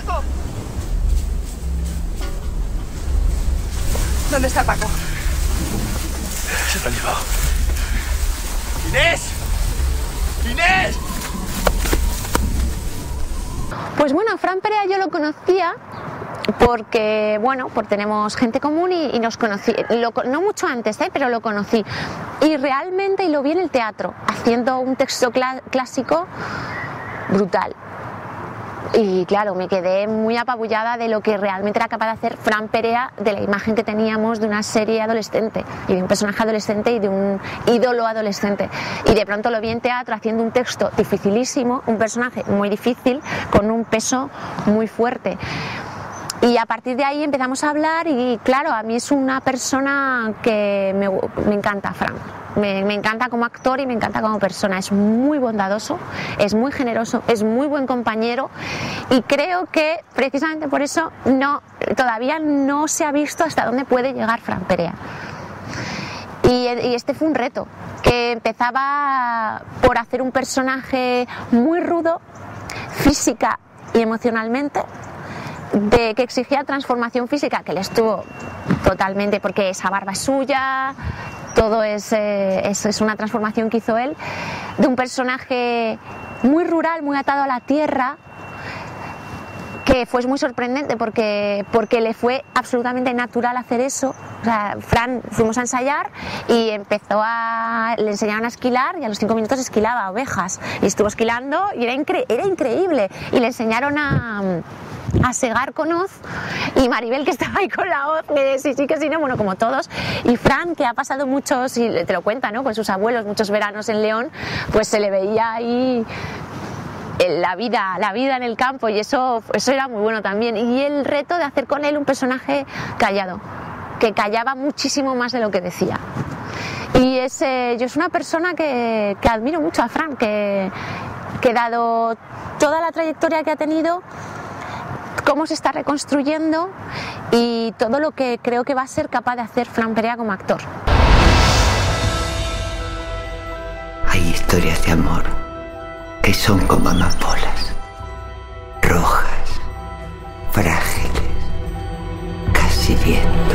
Paco! ¿Dónde está Paco? Se lo han llevado. ¡Inés! ¡Inés! Pues bueno, Fran Perea yo lo conocía porque, bueno, pues tenemos gente común y nos conocí, no mucho antes, pero lo conocí. Y realmente lo vi en el teatro, haciendo un texto clásico brutal. Y claro, me quedé muy apabullada de lo que realmente era capaz de hacer Fran Perea, de la imagen que teníamos de una serie adolescente y de un personaje adolescente y de un ídolo adolescente. Y de pronto lo vi en teatro haciendo un texto dificilísimo, un personaje muy difícil, con un peso muy fuerte. Y a partir de ahí empezamos a hablar y claro, a mí es una persona que me encanta, Fran. Me encanta como actor y me encanta como persona. Es muy bondadoso, es muy generoso, es muy buen compañero y creo que precisamente por eso todavía no se ha visto hasta dónde puede llegar Fran Perea. Y este fue un reto, que empezaba por hacer un personaje muy rudo, física y emocionalmente, que exigía transformación física, que le estuvo totalmente, porque esa barba es suya, todo es una transformación que hizo él, de un personaje muy rural, muy atado a la tierra, que fue muy sorprendente porque le fue absolutamente natural hacer eso. O sea, Fran, fuimos a ensayar y le enseñaron a esquilar y a los 5 minutos esquilaba ovejas y estuvo esquilando y era increíble y le enseñaron a segar con hoz y Maribel, que estaba ahí con la hoz, que sí, que sí, no, bueno, como todos, y Fran, que ha pasado muchos, y te lo cuenta, ¿no?, con sus abuelos, muchos veranos en León, pues se le veía ahí la vida en el campo y eso era muy bueno también. Y el reto de hacer con él un personaje callado, que callaba muchísimo más de lo que decía. Y yo es una persona que admiro mucho a Fran, que dado toda la trayectoria que ha tenido, cómo se está reconstruyendo y todo lo que creo que va a ser capaz de hacer Fran Perea como actor. Hay historias de amor que son como amapolas, rojas, frágiles, casi viento.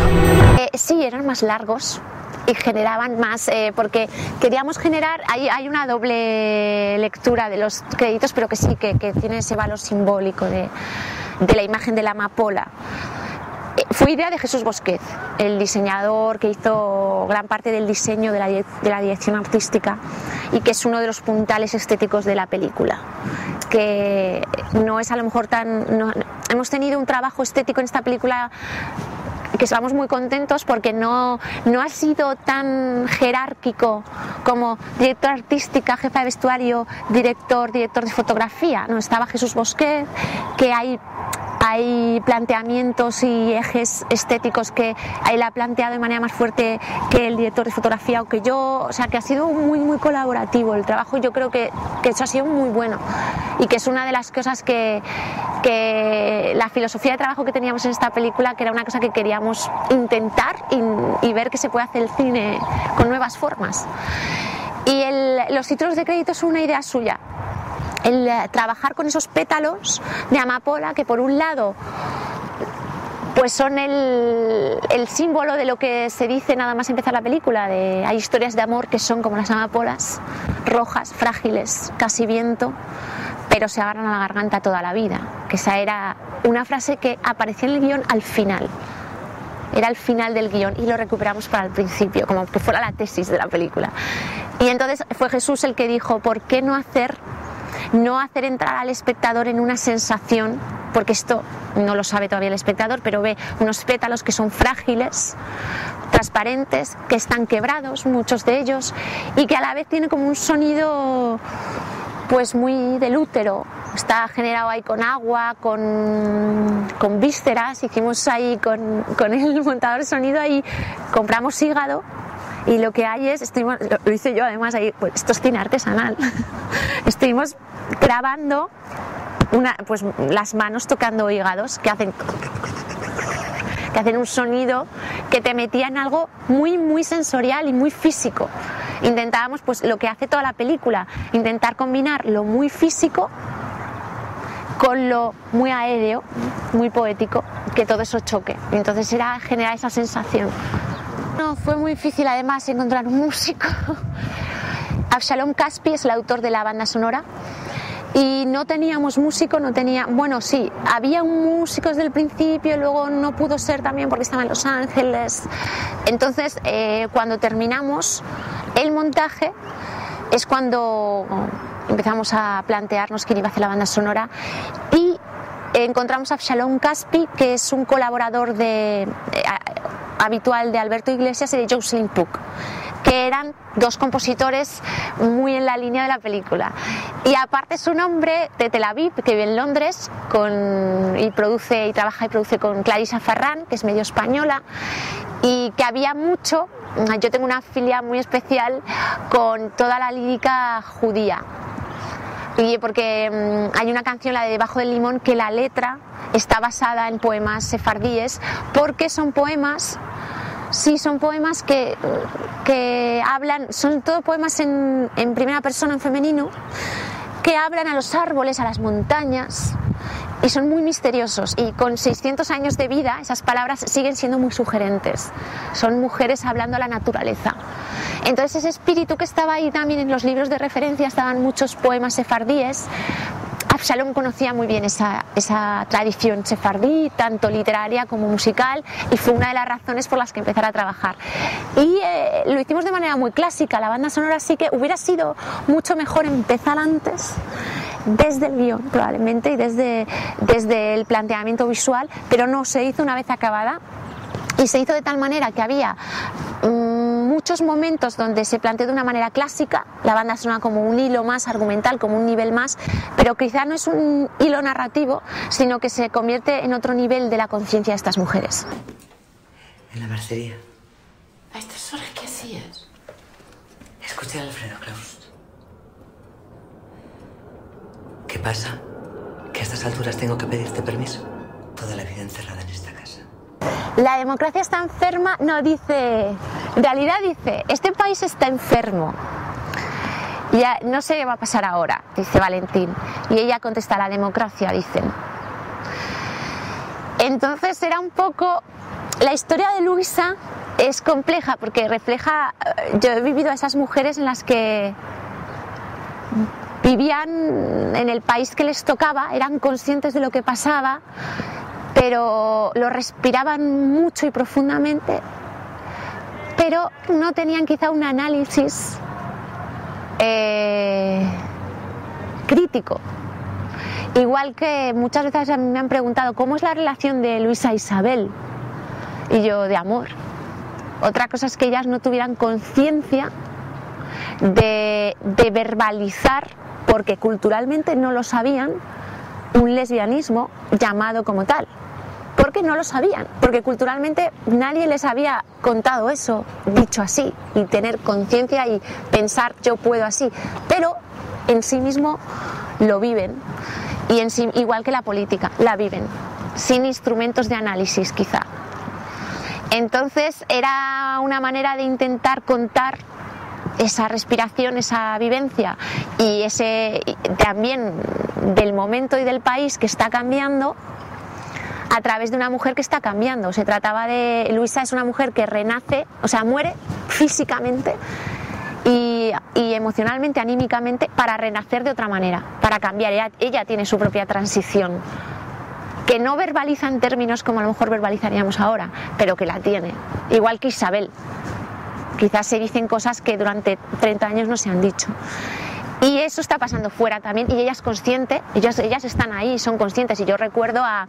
Sí, eran más largos y generaban más, porque queríamos generar, hay una doble lectura de los créditos, pero que sí, que tiene ese valor simbólico de la imagen de la amapola. Fue idea de Jesús Bosquez, el diseñador que hizo gran parte del diseño de la dirección artística y que es uno de los puntales estéticos de la película, que no es a lo mejor hemos tenido un trabajo estético en esta película que estamos muy contentos porque no ha sido tan jerárquico como directora artística, jefa de vestuario, director de fotografía. No, estaba Jesús Bosquez, que hay planteamientos y ejes estéticos que él ha planteado de manera más fuerte que el director de fotografía o que yo, o sea, que ha sido muy muy colaborativo el trabajo. Yo creo que eso ha sido muy bueno y que es una de las cosas que la filosofía de trabajo que teníamos en esta película, que era una cosa que queríamos intentar y ver que se puede hacer el cine con nuevas formas. Y los títulos de crédito son una idea suya. El trabajar con esos pétalos de amapola que por un lado pues son el símbolo de lo que se dice nada más empezar la película, hay historias de amor que son como las amapolas, rojas, frágiles, casi viento, pero se agarran a la garganta toda la vida, que esa era una frase que aparecía en el guión al final. Era el final del guión y lo recuperamos para el principio, como que fuera la tesis de la película. Y entonces fue Jesús el que dijo, ¿por qué no hacer entrar al espectador en una sensación, porque esto no lo sabe todavía el espectador, pero ve unos pétalos que son frágiles, transparentes, que están quebrados, muchos de ellos, y que a la vez tiene como un sonido pues muy del útero, está generado ahí con agua, con vísceras. Hicimos ahí con el montador de sonido, ahí compramos hígado. Y lo que hay lo hice yo además ahí, pues esto es cine artesanal. Estuvimos grabando pues las manos tocando hígados que hacen un sonido que te metía en algo muy muy sensorial y muy físico. Intentábamos, pues lo que hace toda la película, intentar combinar lo muy físico con lo muy aéreo, muy poético, que todo eso choque. Entonces era generar esa sensación. No, fue muy difícil además encontrar un músico. Avshalom Caspi es el autor de la banda sonora y no teníamos músico, bueno, sí, había un músico desde el principio, luego no pudo ser también porque estaba en Los Ángeles. Entonces, cuando terminamos el montaje es cuando empezamos a plantearnos quién iba a hacer la banda sonora y encontramos a Avshalom Caspi, que es un colaborador habitual de Alberto Iglesias y de Jocelyn Puck, que eran dos compositores muy en la línea de la película. Y aparte es un hombre de Tel Aviv que vive en Londres trabaja y produce con Clarissa Ferran, que es medio española, y que había mucho. Yo tengo una filia muy especial con toda la lírica judía. Y porque hay una canción, la de Debajo del limón, que la letra está basada en poemas sefardíes, porque son poemas que hablan, son todo poemas en primera persona, en femenino, que hablan a los árboles, a las montañas, y son muy misteriosos. Y con 600 años de vida, esas palabras siguen siendo muy sugerentes. Son mujeres hablando a la naturaleza. Entonces ese espíritu que estaba ahí también en los libros de referencia, estaban muchos poemas sefardíes. Avshalom conocía muy bien esa tradición sefardí, tanto literaria como musical, y fue una de las razones por las que empezar a trabajar. Y lo hicimos de manera muy clásica. La banda sonora sí que hubiera sido mucho mejor empezar antes, desde el guión probablemente y desde el planteamiento visual, pero no, se hizo una vez acabada. Y se hizo de tal manera que había muchos momentos donde se planteó de una manera clásica, la banda sonora como un hilo más argumental, como un nivel más, pero quizá no es un hilo narrativo, sino que se convierte en otro nivel de la conciencia de estas mujeres. En la mercería. ¿A estas horas qué hacías? Escuché a Alfredo Kraus. ¿Qué pasa? ¿Que a estas alturas tengo que pedirte permiso? Toda la vida encerrada en esta casa. La democracia está enferma, no, dice, en realidad dice, este país está enfermo. Ya no sé qué va a pasar ahora, dice Valentín. Y ella contesta, la democracia, dicen. Entonces era un poco, la historia de Luisa es compleja porque refleja, yo he vivido a esas mujeres en las que vivían en el país que les tocaba, eran conscientes de lo que pasaba, pero lo respiraban mucho y profundamente, pero no tenían quizá un análisis crítico. Igual que muchas veces me han preguntado ¿cómo es la relación de Luisa e Isabel? Y yo, de amor. Otra cosa es que ellas no tuvieran conciencia de verbalizar, porque culturalmente no lo sabían, un lesbianismo llamado como tal. Porque no lo sabían, porque culturalmente nadie les había contado eso, dicho así, y tener conciencia y pensar yo puedo así, pero en sí mismo lo viven, y en sí, igual que la política, la viven, sin instrumentos de análisis quizá. Entonces era una manera de intentar contar esa respiración, esa vivencia y ese también del momento y del país que está cambiando a través de una mujer que está cambiando. Se trataba de... Luisa es una mujer que renace, o sea, muere físicamente y emocionalmente, anímicamente, para renacer de otra manera, para cambiar. Ella tiene su propia transición, que no verbaliza en términos como a lo mejor verbalizaríamos ahora, pero que la tiene. Igual que Isabel. Quizás se dicen cosas que durante 30 años no se han dicho. Y eso está pasando fuera también, y ella es consciente, ellas están ahí, son conscientes. Y yo recuerdo a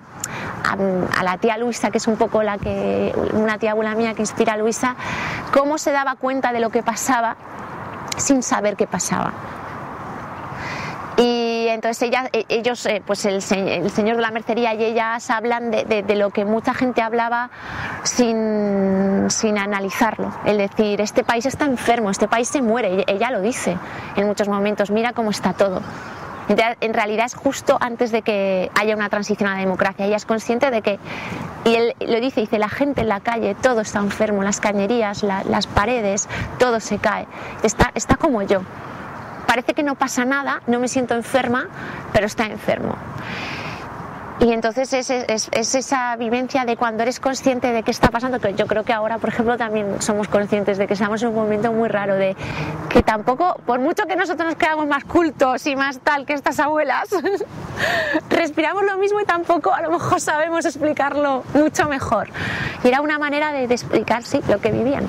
la tía Luisa, que es un poco una tía abuela mía que inspira a Luisa, cómo se daba cuenta de lo que pasaba sin saber qué pasaba. Y entonces ellos, pues el señor de la mercería y ellas hablan de lo que mucha gente hablaba sin analizarlo. Es decir, este país está enfermo, este país se muere. Ella lo dice en muchos momentos, mira cómo está todo. En realidad es justo antes de que haya una transición a la democracia. Ella es consciente de que, y él lo dice, la gente en la calle, todo está enfermo, las cañerías, las paredes, todo se cae. Está como yo. Parece que no pasa nada, no me siento enferma, pero está enfermo. Y entonces es esa vivencia de cuando eres consciente de qué está pasando, que yo creo que ahora, por ejemplo, también somos conscientes de que estamos en un momento muy raro, de que tampoco, por mucho que nosotros nos creamos más cultos y más tal que estas abuelas, respiramos lo mismo y tampoco a lo mejor sabemos explicarlo mucho mejor. Y era una manera de explicar, sí, lo que vivían.